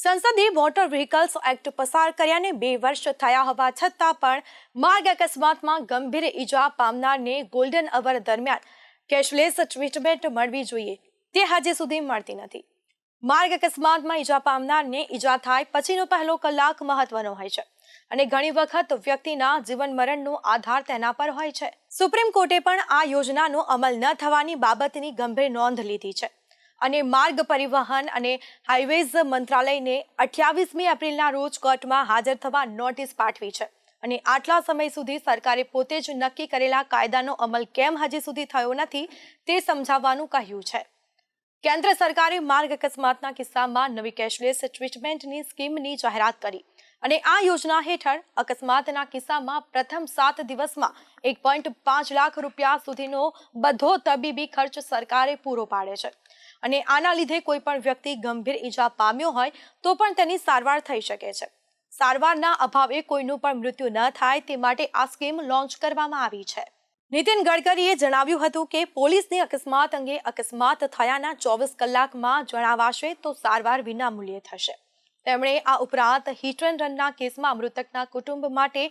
સંસદે motor vehicles act પસાર કર્યાને 2 વર્ષ થયા હોવા છતાં પણ માર્ગ અકસ્માતમાં ગંભીર ઈજા પામનારને ગોલ્ડન અવર દરમિયાન કેશલેસ ટ્રીટમેન્ટ મળવી જોઈએ તે હજી સુધી મળતી નથી। માર્ગ અકસ્માતમાં ઈજા પામનારને ઈજા થાય પછીનો પહેલો કલાક મહત્વનો હોય છે અને ઘણી વખત વ્યક્તિના જીવન મરણનો આધાર તેના પર હોય છે। સુપ્રીમ કોર્ટે પણ આ યોજનાનો અમલ ન થવાની બાબતની ગંભીર નોંધ લીધી છે અને માર્ગ પરિવહન અને હાઈવેઝ મંત્રાલયને 28મી એપ્રિલના રોજ કોર્ટમાં હાજર થવા નોટિસ પાઠવી છે અને આટલા સમય સુધી સરકારે પોતે જ નક્કી કરેલા કાયદાનો અમલ કેમ હજી સુધી થયો નથી તે સમજાવવાનું કહ્યું છે। કેન્દ્ર સરકારે માર્ગ અકસ્માતના કિસ્સામાં નવી કેશલેસ ટ્રીટમેન્ટની સ્કીમની જાહેરાત કરી અને આ યોજના હેઠળ અકસ્માતના કિસ્સામાં પ્રથમ 7 દિવસમાં 1.5 લાખ રૂપિયા સુધીનો બધો તબીબી ખર્ચ સરકારે પૂરો પાડે છે અને આના લીધે કોઈ પણ વ્યક્તિ ગંભીર ઈજા પામ્યો હોય તો પણ તેની સારવાર થઈ શકે છે। સારવારના અભાવે કોઈનું પણ મૃત્યુ ન થાય તે માટે આ સ્કીમ લોન્ચ કરવામાં આવી છે। નીતિન ગડકરીએ જણાવ્યું હતું કે પોલીસની અકસ્માત અંગે અકસ્માત થયાના 24 કલાકમાં જણાવાશે તો સારવાર વિનામૂલ્યે થશે। તેમણે આ ઉપરાંત હિટ એન્ડ રનના કેસમાં મૃતકના કુટુંબ માટે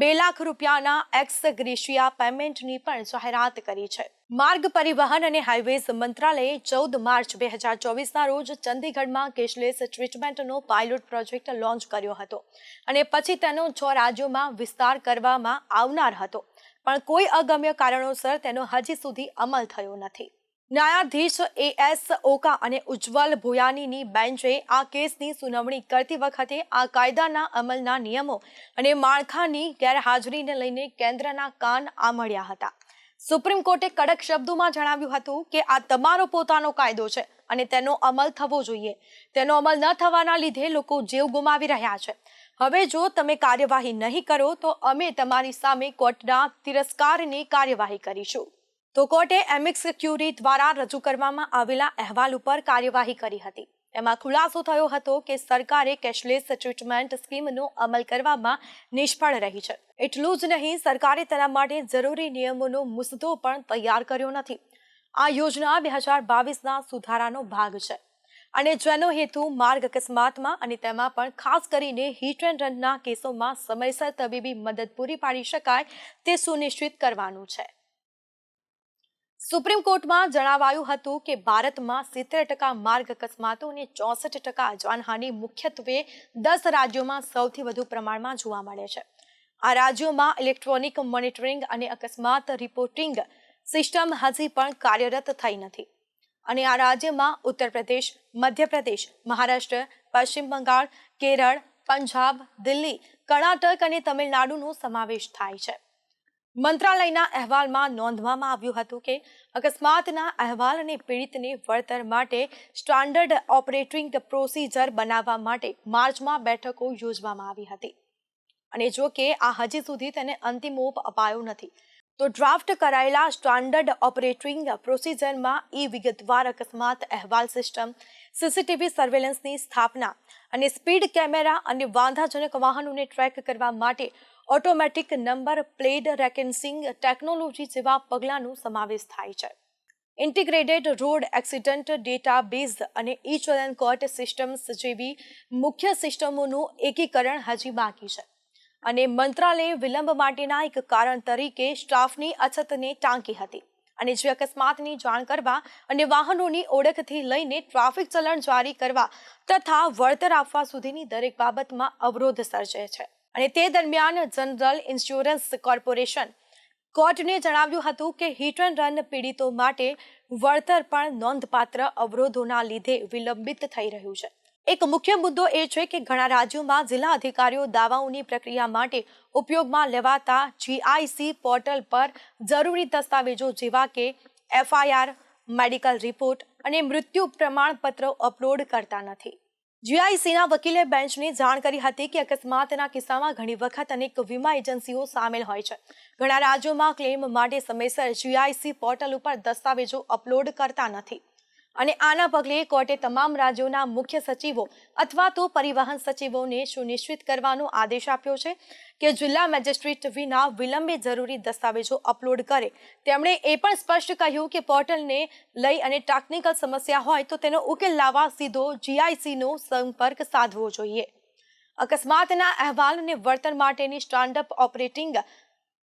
2 લાખ રૂપિયાના એક્સ ગ્રેશિયા પેમેન્ટની પણ જાહેરાત કરી છે। માર્ગ પરિવહન અને હાઈવેઝ મંત્રાલયે 14 માર્ચ 2024ના રોજ ચંદીગઢમાં કેશલેસ ટ્રીટમેન્ટનો પાયલોટ પ્રોજેક્ટ લોન્ચ કર્યો હતો અને પછી તેનો 6 રાજ્યોમાં વિસ્તાર કરવામાં આવનાર હતો પણ કોઈ અગમ્ય કારણોસર તેનો હજી સુધી અમલ થયો નથી। ન્યાયાધીશ એએસ ઓકા અને ઉજ્જવલ ભોયાનીની બેન્ચે આ કેસની સુનાવણી કરતી વખતે આ કાયદાના અમલના નિયમો અને માળખાની ગેરહાજરીને લઈને કેન્દ્રના કાન આંબળ્યા હતા। સુપ્રીમ કોર્ટે કડક શબ્દોમાં જણાવ્યું હતું કે આ તમારો પોતાનો કાયદો છે અને તેનો અમલ થવો જોઈએ। તેનો અમલ ન થવાના લીધે લોકો જીવ ગુમાવી રહ્યા છે। હવે જો તમે કાર્યવાહી નહીં કરો તો અમે તમારી સામે કોર્ટના તિરસ્કારની કાર્યવાહી કરીશું। તો કોર્ટે એમિક્સ ક્યુરી દ્વારા રજૂ કરવામાં આવેલા અહેવાલ ઉપર કાર્યવાહી કરી હતી। એમાં ખુલાસો થયો હતો કે સરકારે કેશલેસ ટ્રીટમેન્ટ સ્કીમનો અમલ કરવામાં નિષ્ફળ રહી છે। એટલું જ નહીં, સરકારે તેના માટે જરૂરી નિયમોનો મુસદ્દો પણ તૈયાર કર્યો નથી। આ યોજના 2022ના સુધારાનો ભાગ છે અને જેનો હેતુ માર્ગ અકસ્માતમાં અને તેમાં પણ ખાસ કરીને હિટ એન્ડ રનના કેસોમાં સમયસર તબીબી મદદ પૂરી પાડી શકાય તે સુનિશ્ચિત કરવાનું છે। સુપ્રીમ કોર્ટમાં જણાવાયું હતું કે ભારતમાં 70% માર્ગ અકસ્માતો અને 64% જાનહાનિ મુખ્યત્વે 10 રાજ્યોમાં સૌથી વધુ પ્રમાણમાં જોવા મળે છે। આ રાજ્યોમાં ઇલેક્ટ્રોનિક મોનિટરિંગ અને અકસ્માત રિપોર્ટિંગ સિસ્ટમ હજી પણ કાર્યરત થઈ નથી અને આ રાજ્યમાં ઉત્તર પ્રદેશ, મધ્યપ્રદેશ, મહારાષ્ટ્ર, પશ્ચિમ બંગાળ, કેરળ, પંજાબ, દિલ્હી, કર્ણાટક અને તમિલનાડુનો સમાવેશ થાય છે। મંત્રાલયના અહેવાલમાં નોંધવામાં આવ્યું હતું કે અકસ્માતના અહેવાલ અને પીડિતને વળતર માટે સ્ટાન્ડર્ડ ઓપરેટિંગ પ્રોસિજર બનાવવા માટે માર્ચમાં બેઠકો યોજવામાં આવી હતી અને જો કે આ હજી સુધી તેને અંતિમ ઓપ અપાયો નથી તો ડ્રાફ્ટ કરાયેલા સ્ટાન્ડર્ડ ઓપરેટિંગ પ્રોસિજરમાં વિગતવાર અકસ્માત અહેવાલ સિસ્ટમ, સીસીટીવી સર્વેલન્સની સ્થાપના અને સ્પીડ કેમેરા અને વાંધાજનક વાહનોને ટ્રેક કરવા માટે ઓટોમેટિક નંબર પ્લેટ રેકન્સિંગ ટેકનોલોજી જેવા પગલાંનો સમાવેશ થાય છે। ઇન્ટિગ્રેટેડ રોડ એક્સિડન્ટ ડેટાબેઝ અને ઈ-ચલન કોર્ટ સિસ્ટમ્સ જેવી મુખ્ય સિસ્ટમોનું એકીકરણ હજી બાકી છે અને મંત્રાલયે વિલંબ માટેના એક કારણ તરીકે સ્ટાફની અછતને ટાંકી હતી અને જે અકસ્માતની જાણ કરવા અને વાહનોની ઓળખથી લઈને ટ્રાફિક ચલણ જારી કરવા તથા વળતર આપવા સુધીની દરેક બાબતમાં અવરોધ સર્જે છે અને તે દરમિયાન જનરલ ઇન્સ્યોરન્સ કોર્પોરેશન કોર્ટને જણાવ્યું હતું કે હિટ એન્ડ રન પીડિતો માટે વળતર પણ નોંધપાત્ર અવરોધોના લીધે વિલંબિત થઈ રહ્યું છે। એક મુખ્ય મુદ્દો એ છે કે ઘણા રાજ્યોમાં જિલ્લા અધિકારીઓ દાવાઓની પ્રક્રિયા માટે ઉપયોગમાં લેવાતા GIC પોર્ટલ પર જરૂરી દસ્તાવેજો જેવા કે FIR, મેડિકલ રિપોર્ટ અને મૃત્યુ પ્રમાણપત્રો અપલોડ કરતા નથી। GICના વકીલે બેન્ચને જાણ કરી હતી કે અકસ્માતના કિસ્સામાં ઘણી વખત અનેક વીમા એજન્સીઓ સામેલ હોય છે। ઘણા રાજ્યોમાં ક્લેમ માટે સમયસર GIC પોર્ટલ ઉપર દસ્તાવેજો અપલોડ કરતા નથી અને આના પગલે કોર્ટે તમામ રાજ્યોના મુખ્ય સચિવો અથવા તો પરિવહન સચિવોને સુનિશ્ચિત કરવાનો આદેશ આપ્યો છે કે જિલ્લા મેજિસ્ટ્રેટ વિના વિલંબે જરૂરી દસ્તાવેજો અપલોડ કરે. તેમણે એ પણ સ્પષ્ટ કહ્યું કે પોર્ટલને લઈ અને ટેકનિકલ સમસ્યા હોય તો તેનો ઉકેલ લાવવા સીધો GICનો સંપર્ક સાધવો જોઈએ. અકસ્માતના અહેવાલ અને વળતર માટેની સ્ટાન્ડ અપ ઓપરેટિંગ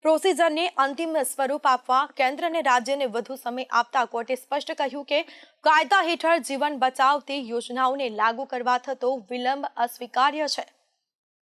પ્રોસિજરને અંતિમ સ્વરૂપ આપવા કેન્દ્ર અને રાજ્યને વધુ સમય આપતા કોર્ટે સ્પષ્ટ કહ્યું કે કાયદા હેઠળ જીવન બચાવતી યોજનાઓને લાગુ કરવા થતો વિલંબ અસ્વીકાર્ય છે.